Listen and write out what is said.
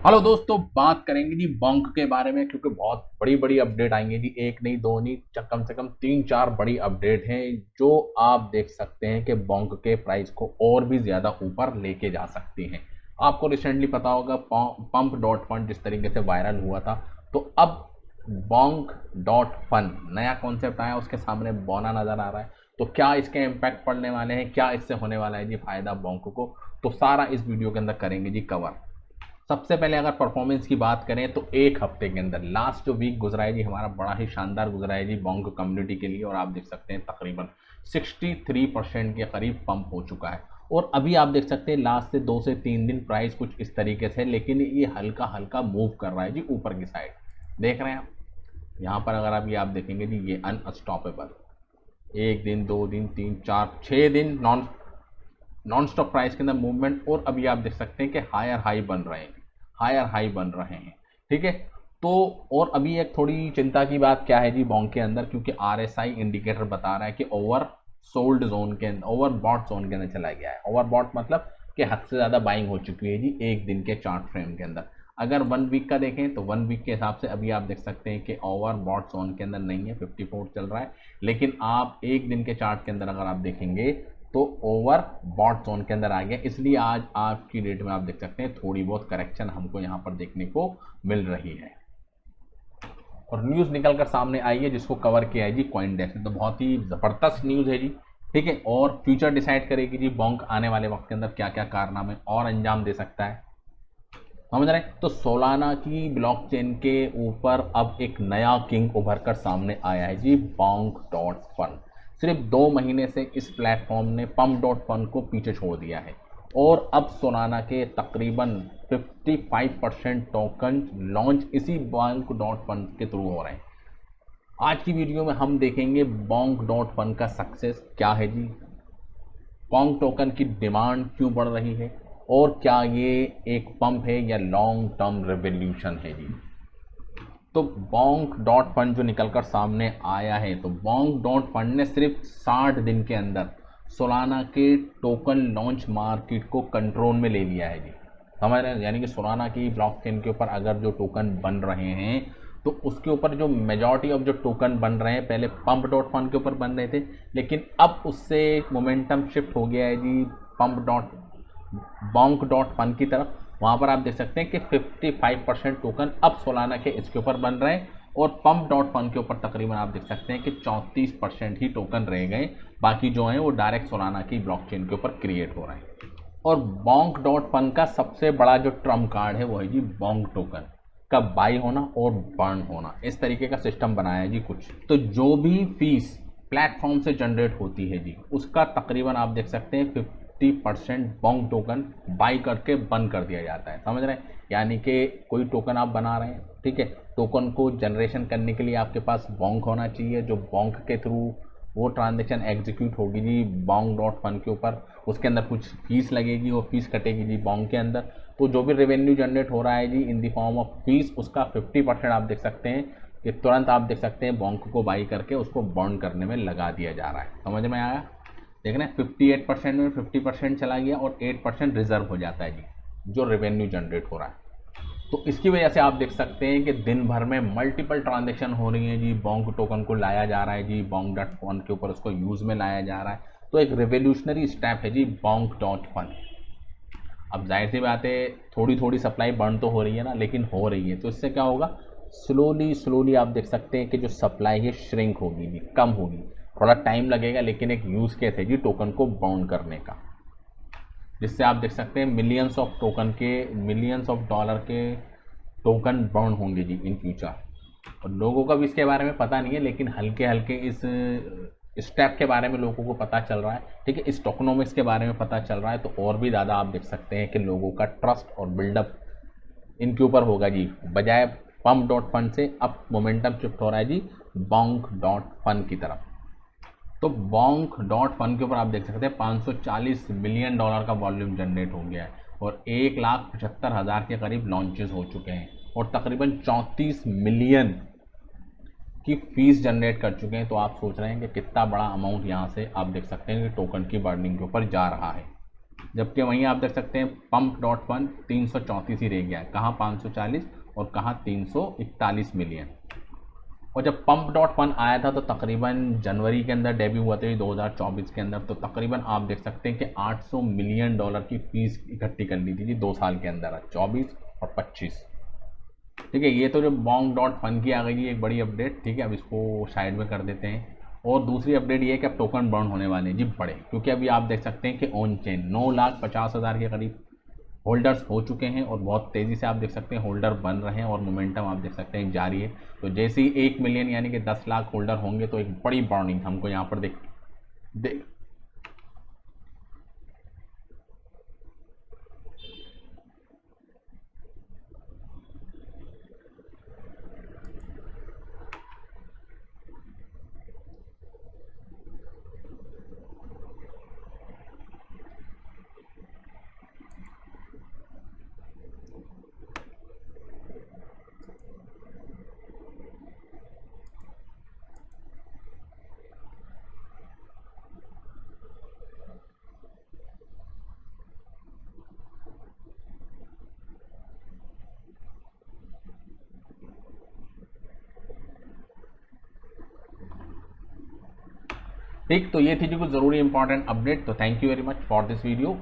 Hello दोस्तों, बात करेंगे जी बॉन्क के बारे में क्योंकि बहुत बड़ी बड़ी अपडेट आएंगे जी। एक नहीं, दो नहीं, कम से कम तीन चार बड़ी अपडेट हैं जो आप देख सकते हैं कि बॉन्क के प्राइस को और भी ज़्यादा ऊपर लेके जा सकती हैं। आपको रिसेंटली पता होगा पंप डॉट फंड जिस तरीके से वायरल हुआ था, तो अब बॉन्क डॉट फंड नया कॉन्सेप्ट आया, उसके सामने बौना नज़र आ रहा है। तो क्या इसके इम्पैक्ट पड़ने वाले हैं, क्या इससे होने वाला है जी फ़ायदा बॉन्क को, तो सारा इस वीडियो के अंदर करेंगे जी कवर। सबसे पहले अगर परफॉर्मेंस की बात करें तो एक हफ्ते के अंदर लास्ट जो वीक गुजरा है जी हमारा बड़ा ही शानदार गुजरा है जी बॉन्क कम्युनिटी के लिए। और आप देख सकते हैं तकरीबन 63% के करीब पंप हो चुका है। और अभी आप देख सकते हैं लास्ट से 2 से 3 दिन प्राइस कुछ इस तरीके से, लेकिन ये हल्का हल्का मूव कर रहा है जी ऊपर की साइड। देख रहे हैं आप यहाँ पर, अगर आप ये आप देखेंगे जी ये अनस्टॉपेबल, एक दिन, 2 दिन, 3, 4, 6 दिन नॉन स्टॉप प्राइस के अंदर मूवमेंट। और अभी आप देख सकते हैं कि हायर हाई बन रहे हैं, हायर हाई बन रहे हैं। ठीक है, तो और अभी एक थोड़ी चिंता की बात क्या है जी बॉन्क के अंदर, क्योंकि आरएसआई इंडिकेटर बता रहा है कि ओवर सोल्ड जोन के अंदर, ओवर बॉट जोन के अंदर चला गया है। ओवर बॉट मतलब कि हद से ज़्यादा बाइंग हो चुकी है जी एक दिन के चार्ट फ्रेम के अंदर। अगर 1 वीक का देखें तो 1 वीक के हिसाब से अभी आप देख सकते हैं कि ओवर बॉट जोन के अंदर नहीं है, 54 चल रहा है। लेकिन आप एक दिन के चार्ट के अंदर अगर आप देखेंगे तो ओवर बॉट जोन के अंदर आ गया, इसलिए आज की डेट में आप देख सकते हैं थोड़ी बहुत करेक्शन हमको यहाँ पर देखने को मिल रही है। और न्यूज़ निकल कर सामने आई है जिसको कवर किया है जी कॉइनडेस्क ने, तो बहुत ही ज़बरदस्त न्यूज़ है जी। ठीक है, और फ्यूचर डिसाइड करेगी जी बॉन्क आने वाले वक्त के अंदर क्या क्या कारनामे और अंजाम दे सकता है, समझ रहे हैं। तो सोलाना की ब्लॉकचेन के ऊपर अब एक नया किंग उभर कर सामने आया है जी, बॉन्क डॉट फन। सिर्फ 2 महीने से इस प्लेटफॉर्म ने पम्प डॉट फन को पीछे छोड़ दिया है और अब सोलाना के तकरीबन 55% टोकन लॉन्च इसी बॉन्क डॉट फन के थ्रू हो रहे हैं। आज की वीडियो में हम देखेंगे बॉन्क डॉट फन का सक्सेस क्या है जी, पॉन्ग टोकन की डिमांड क्यों बढ़ रही है, और क्या ये एक पंप है या लॉन्ग टर्म रेवोल्यूशन है जी। तो बॉन्क डॉट फंड जो निकलकर सामने आया है, तो बॉन्क डॉट फंड ने सिर्फ 60 दिन के अंदर सोलाना के टोकन लॉन्च मार्केट को कंट्रोल में ले लिया है जी, समझ रहे हैं। यानी कि सोलाना की ब्लॉकचेन के ऊपर अगर जो टोकन बन रहे हैं तो उसके ऊपर जो मेजॉरिटी ऑफ जो टोकन बन रहे हैं, पहले पंप डॉट फंड के ऊपर बन रहे थे, लेकिन अब उससे मोमेंटम शिफ्ट हो गया है G pump dot बॉन्क dot fun की तरफ। वहां पर आप देख सकते हैं कि 55% टोकन अब सोलाना के इसके ऊपर बन रहे हैं और पंप डॉट फन के ऊपर तकरीबन आप देख सकते हैं कि 34% ही टोकन रह गए, बाकी जो हैं वो डायरेक्ट सोलाना की ब्लॉकचेन के ऊपर क्रिएट हो रहे हैं। और बॉन्क डॉट फन का सबसे बड़ा जो ट्रम्प कार्ड है वो है जी बॉन्क टोकन का बाई होना और बर्न होना। इस तरीके का सिस्टम बनाया है जी कुछ। तो जो भी फीस प्लेटफॉर्म से जनरेट होती है जी उसका तकरीबन आप देख सकते हैं 50% बॉन्क टोकन बाई करके बंद कर दिया जाता है, समझ रहे हैं। यानी कि कोई टोकन आप बना रहे हैं, ठीक है, टोकन को जनरेशन करने के लिए आपके पास बॉन्क होना चाहिए, जो बॉन्क के थ्रू वो ट्रांजेक्शन एग्जीक्यूट होगी जी बॉन्क डॉट फन के ऊपर। उसके अंदर कुछ फीस लगेगी, वो फीस कटेगी जी बॉन्क के अंदर। तो जो भी रेवेन्यू जनरेट हो रहा है जी in the form of fees, उसका 50% आप देख सकते हैं कि तुरंत आप देख सकते हैं बॉन्क को बाई करके उसको बॉन्ड करने में लगा दिया जा रहा है। समझ में आया। देख रहे हैं 58% में 50% चला गया और 8% रिजर्व हो जाता है जी जो रेवेन्यू जनरेट हो रहा है। तो इसकी वजह से आप देख सकते हैं कि दिन भर में मल्टीपल ट्रांजेक्शन हो रही हैं जी, बॉन्क टोकन को लाया जा रहा है जी बॉन्क डॉट फन के ऊपर, उसको यूज़ में लाया जा रहा है। तो एक रेवोल्यूशनरी स्टेप है जी बॉन्क डॉट फन। अब जाहिर सी बात है थोड़ी थोड़ी सप्लाई बर्न तो हो रही है ना, लेकिन हो रही है, तो इससे क्या होगा, स्लोली स्लोली आप देख सकते हैं कि जो सप्लाई है श्रिंक होगी जी, कम होगी। थोड़ा टाइम लगेगा, लेकिन एक यूज़ केस है जी टोकन को बाउंड करने का, जिससे आप देख सकते हैं मिलियंस ऑफ टोकन के, मिलियंस ऑफ डॉलर के टोकन बाउंड होंगे जी इन फ्यूचर। और लोगों का भी इसके बारे में पता नहीं है, लेकिन हल्के हल्के इस स्टेप के बारे में लोगों को पता चल रहा है। ठीक है, इस टोकनोमिक्स के बारे में पता चल रहा है, तो और भी ज़्यादा आप देख सकते हैं कि लोगों का ट्रस्ट और बिल्डअप इनके ऊपर होगा जी। बजाय पंप डॉट फन से अब मोमेंटम शिफ्ट हो रहा है जी बॉन्क डॉट फन की तरफ। तो बॉन्क डॉट फन के ऊपर आप देख सकते हैं 540 मिलियन डॉलर का वॉल्यूम जनरेट हो गया है और 1,75,000 के करीब लॉन्चेस हो चुके हैं और तकरीबन 34 मिलियन की फीस जनरेट कर चुके हैं। तो आप सोच रहे हैं कि कितना बड़ा अमाउंट यहाँ से आप देख सकते हैं कि टोकन की बर्निंग के ऊपर जा रहा है। जबकि वहीं आप देख सकते हैं पंप डॉट फन 334 ही रह गया है, कहाँ 540 और कहाँ 341 मिलियन। और जब पंप डॉट फन आया था तो तकरीबन जनवरी के अंदर डेब्यू हुआ था 2024 के अंदर, तो तकरीबन आप देख सकते हैं कि 800 मिलियन डॉलर की फीस इकट्ठी कर ली थी जी 2 साल के अंदर, 24 और 25। ठीक है, ये तो जो बॉन्ग डॉट फन की आ गई है एक बड़ी अपडेट। ठीक है, अब इसको साइड में कर देते हैं। और दूसरी अपडेट ये है कि अब टोकन बर्न होने वाले हैं जी बड़े, क्योंकि अभी आप देख सकते हैं कि ऑन चेन 9,50,000 के करीब होल्डर्स हो चुके हैं और बहुत तेज़ी से आप देख सकते हैं होल्डर बन रहे हैं और मोमेंटम आप देख सकते हैं जारी है। तो जैसे ही 1 मिलियन यानी कि 10 लाख होल्डर होंगे तो एक बड़ी बर्निंग हमको यहाँ पर देख ठीक, तो ये थी जो कुछ ज़रूरी इंपॉर्टेंट अपडेट। तो thank you very much for this video.